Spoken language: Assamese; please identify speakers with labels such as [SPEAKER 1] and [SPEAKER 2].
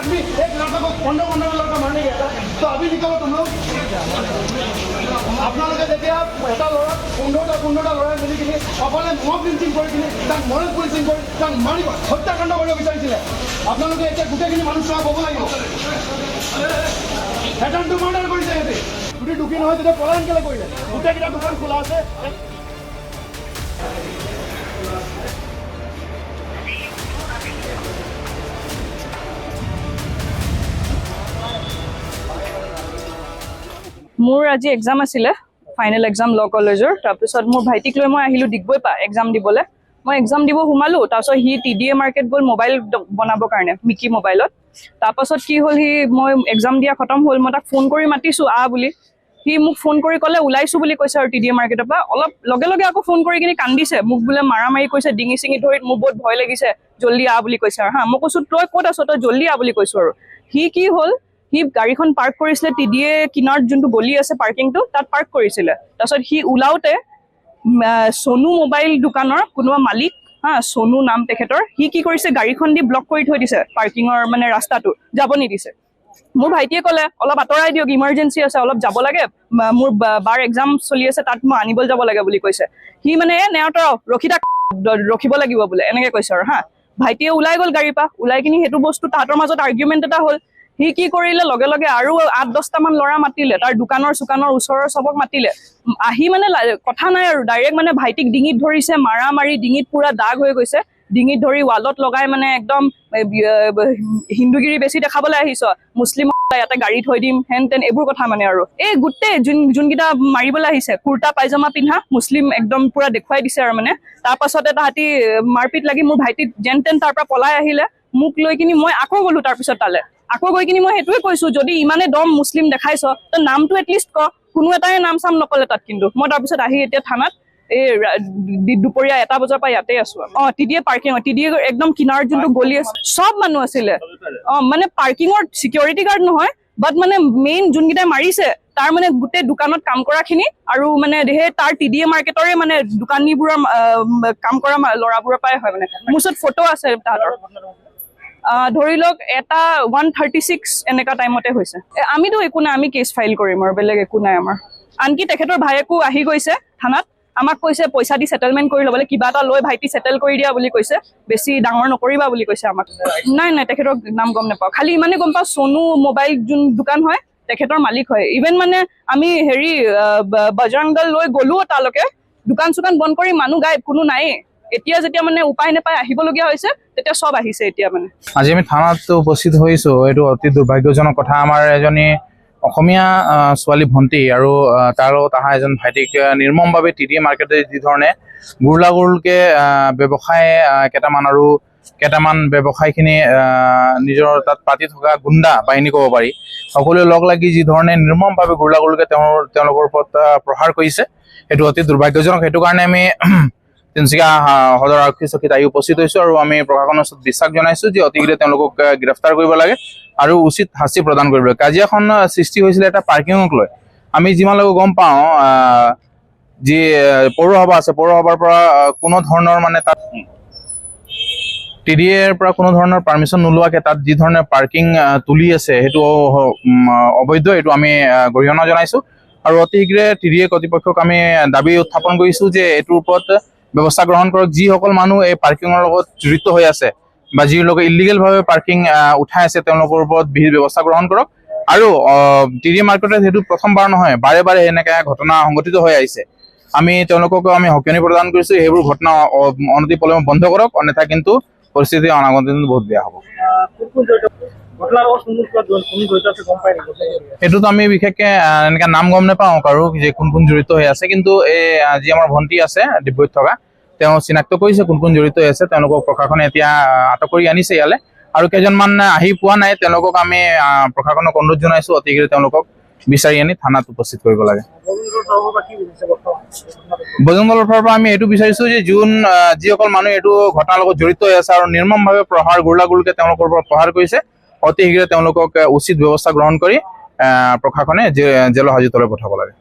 [SPEAKER 1] आदमी एक लड़का को 15 लड़का मारने गया था, तो अभी निकलो तुम लोग। আপোনালোকে যেতিয়া এটা ল'ৰা 15টা ল'ৰাই মিলি কিনি অকলে মব লিঞ্চিং কৰি কিনি তাক মৰেল পুলিচিং কৰি তাক মাৰিব হত্যাকাণ্ড কৰিব বিচাৰিছিলে। আপোনালোকে এতিয়া গোটেইখিনি মানুহ চোৱা ক'ব লাগিব। হেডনটো মাৰ্ডাৰ কৰিছে সিহঁতে, যদি দুখী নহয় তেতিয়া পলায়ন কেলে কৰিলে? গোটেইকেইটা দোকান খোলা আছে।
[SPEAKER 2] মোৰ আজি এক্সাম আছিলে, ফাইনেল এক্সাম ল কলেজৰ। তাৰপিছত মোৰ ভাইটিক লৈ মই আহিলোঁ ডিগবৈপা এক্সাম দিবলৈ। মই এক্সাম দিব সোমালোঁ, তাৰপিছত সি TDA মাৰ্কেট গ'ল মোবাইল বনাবৰ কাৰণে, মিকি মোবাইলত। তাৰপাছত কি হ'ল, মই এক্সাম দিয়া খতম হ'ল, মই তাক ফোন কৰি মাতিছোঁ বুলি। সি মোক ফোন কৰি ক'লে ওলাইছোঁ বুলি কৈছে আৰু TDA মাৰ্কেটৰ পৰা। অলপ লগে লগে আকৌ ফোন কৰি কিনি কান্দিছে, মোক বোলে মাৰা মাৰি কৈছে, ডিঙি চিঙি ধৰি, মোৰ বহুত ভয় লাগিছে, জল্দি বুলি কৈছে আৰু মই কৈছোঁ তই ক'ত আছ, তই জল্দি বুলি কৈছোঁ আৰু। কি হ'ল, সি গাড়ীখন পাৰ্ক কৰিছিলে TDA কিনাৰত যোনটো গলি আছে পাৰ্কিংটো, তাত পাৰ্ক কৰিছিলে। তাৰপিছত সি ওলাওতে সোনু মোবাইল দোকানৰ কোনোবা মালিক সোনু নাম তেখেতৰ, সি কি কৰিছে গাড়ীখন দি ব্লক কৰি থৈ দিছে পাৰ্কিঙৰ মানে ৰাস্তাটো, যাব নিদিছে। মোৰ ভাইটিয়ে ক'লে অলপ আঁতৰাই দিয়ক, ইমাৰ্জেঞ্চি আছে, অলপ যাব লাগে, মোৰ বাৰ এক্সাম চলি আছে, তাত মই আনিবলৈ যাব লাগে বুলি কৈছে। সি মানে নেওঁতৰাও ৰখিব লাগিব বোলে, এনেকে কৈছে আৰু ভাইটিয়ে ওলাই গ'ল গাড়ীৰ পৰা। ওলাই কিনি সেইটো বস্তু তাহাঁতৰ মাজত আৰ্গুমেণ্ট এটা হ'ল। সি কি কৰিলে, লগে লগে আৰু 8-10টামান ল'ৰা মাতিলে, তাৰ দোকানৰ চোকানৰ ওচৰৰ চবক মাতিলে। আহি মানে কথা নাই আৰু ডাইৰেক্ট মানে ভাইটিক ডিঙিত ধৰিছে, মাৰা মাৰি, ডিঙিত পুৰা দাগ হৈ গৈছে, ডিঙিত ধৰি ৱালত লগাই মানে একদম হিন্দুগিৰি বেছি দেখাবলৈ আহিছ, মুছলিম ইয়াতে গাড়ী থৈ দিম, হেন তেন এইবোৰ কথা মানে আৰু। এই গোটেই যোনকেইটা মাৰিবলৈ আহিছে, কুৰ্তা পায়জামা পিন্ধা মুছলিম একদম পুৰা দেখুৱাই দিছে আৰু মানে। তাৰ পাছতে তাহাঁতি মাৰপিট লাগি মোৰ ভাইটিক যেন তেন তাৰ পৰা পলাই আহিলে। মোক লৈ কিনি মই আকৌ গ'লো, তাৰপিছত তালে আকৌ গৈ কিনি মই সেইটোৱে কৈছোঁ, যদি ইমানে দম মুছলিম দেখাইছ তই নামটো এটলিষ্ট ক। কোনো এটাই নাম চাম নকলে তাত। কিন্তু মই তাৰপিছত আহি এতিয়া থানাত এই দুপৰীয়া 1টা বজাৰ পৰা ইয়াতে আছো। TDA পাৰ্কিং, TDA একদম কিনাৰত যোনটো গলি আছে, চব মানুহ আছিলে। মানে পাৰ্কিঙৰ চিকিউৰিটি গাৰ্ড নহয়, বাট মানে মেইন যোনকেইটাই মাৰিছে তাৰ মানে গোটেই দোকানত কাম কৰা খিনি আৰু মানে সেই তাৰ TDA মাৰ্কেটৰে মানে দোকানীবোৰৰ কাম কৰা ল'ৰাবোৰৰ পৰাই হয়। মানে মোৰ ওচৰত ফটো আছে তাহাঁতৰ। ধৰি লওক এটা 136 এনেকা টাইমতে হৈছে। আমিতো একো নাই, আমি কেছ ফাইল কৰিম আৰু বেলেগ একো নাই আমাৰ। আনকি তেখেতৰ ভায়েকো আহি গৈছে থানাত, আমাক কৈছে পইচা দি সেটেলমেণ্ট কৰি ল'বলৈ, কিবা এটা লৈ ভাইটি সেটেল কৰি দিয়া বুলি কৈছে, বেছি ডাঙৰ নকৰিবা বুলি কৈছে আমাক। নাই তেখেতৰ নাম গম নাপাওঁ, খালি ইমানে গম পাওঁ সোনু মোবাইল যোন দোকান হয় তেখেতৰ মালিক হয়। ইভেন মানে আমি বজৰং দল লৈ গ'লো তালৈকে, দোকান চোকান বন্ধ কৰি, মানুহ গায়ব, কোনো নায়েই। এতিয়া যেতিয়া মানে উপায় নাপায় আহিবলগীয়া হৈছে, তেতিয়া চব আহিছে এতিয়া মানে।
[SPEAKER 3] আজি আমি থানাত উপস্থিত হৈছো, এইটো অতি দুৰ্ভাগ্যজনক কথা। আমাৰ এজনী অসমীয়া ছোৱালী ভণ্টি আৰু তাৰ লগত অহা এজন ভাইটিক নিৰ্মমভাৱে TDA মাৰ্কেটে যি ধৰণে গুৰলাগুৰকে ব্যৱসায় কেইটামান ব্যৱসায়খিনি নিজৰ তাত পাতি থকা গুণ্ডা বাহিনী ক'ব পাৰি, সকলোৱে লগ লাগি যি ধৰণে নিৰ্মমভাৱে গুৰলাগুৰকে তেওঁলোকৰ ওপৰত প্ৰহাৰ কৰিছে, সেইটো অতি দুৰ্ভাগ্যজনক। সেইটো কাৰণে আমি তিনিচুকীয়া সদৰ আৰক্ষী চকীত আহি উপস্থিত হৈছো আৰু আমি প্ৰশাসনৰ ওচৰত বিশ্বাস জনাইছো যে অতি শীঘ্ৰে তেওঁলোকক গ্ৰেফতাৰ কৰিব লাগে আৰু উচিত শাস্তি প্ৰদান কৰিব লাগে। কাজিয়াখন সৃষ্টি হৈছিলে এটা পাৰ্কিঙক লৈ। আমি যিমানলৈকে গম পাওঁ, যি পৌৰসভা আছে, পৌৰসভাৰ পৰা কোনো ধৰণৰ মানে তাত TDAৰ পৰা কোনো ধৰণৰ পাৰ্মিশ্যন নোলোৱাকে তাত যি ধৰণে পাৰ্কিং তুলি আছে, সেইটো অবৈধ, এইটো আমি গৰিহণা জনাইছো। আৰু অতি শীঘ্ৰে TDA কৰ্তৃপক্ষক আমি দাবী উত্থাপন কৰিছো যে এইটোৰ ওপৰত ব্যৱস্থা গ্ৰহণ কৰক। যিসকল মানুহ এই পাৰ্কিঙৰ লগত জড়িত হৈ আছে বা যিলোকে ইলিগেল ভাৱে পাৰ্কিং উঠাই আছে, তেওঁলোকৰ ওপৰত বিহিত ব্যৱস্থা গ্ৰহণ কৰক। আৰু TDA মাৰ্কেটত সেইটো প্ৰথমবাৰ নহয়, বাৰে বাৰে এনেকৈ ঘটনা সংঘটিত হৈ আহিছে। আমি তেওঁলোককো সকিয়নি প্ৰদান কৰিছো, সেইবোৰ ঘটনা অনতিপলমে বন্ধ কৰক, অন্যথা কিন্তু পৰিস্থিতি অনাগত দিনত বহুত বেয়া হ'ব। এইটোতো আমি বিশেষকে এনেকে নাম গম নাপাওঁ কাৰো যে কোন জড়িত হৈ আছে, কিন্তু এই যি আমাৰ ভণ্টি আছে ডিব্ৰুগড়ত থকা, তেওঁ চিনাক্ত কৰিছে কোন জড়িত হৈ আছে। তেওঁলোকক প্ৰশাসনে এতিয়া আটক কৰি আনিছে ইয়ালৈ, আৰু কেইজনমান আহি পোৱা নাই, তেওঁলোকক আমি প্ৰশাসনক অনুৰোধ জনাইছো অতি শীঘ্ৰে তেওঁলোকক বিচাৰি আনি থানাত উপস্থিত কৰিব লাগে। বজৰং দলৰ ফালৰ পৰা আমি এইটো বিচাৰিছো যে যিসকল মানুহ এইটো ঘটনাৰ লগত জড়িত হৈ আছে আৰু নিৰ্মমভাৱে গুৰলাগুৰকে তেওঁলোকৰ ওপৰত প্ৰহাৰ কৰিছে, অতি শীঘ্ৰে তেওঁলোকক উচিত ব্যৱস্থা গ্ৰহণ কৰি প্ৰশাসনে জেলৰ হাজতলৈ পঠাব লাগে।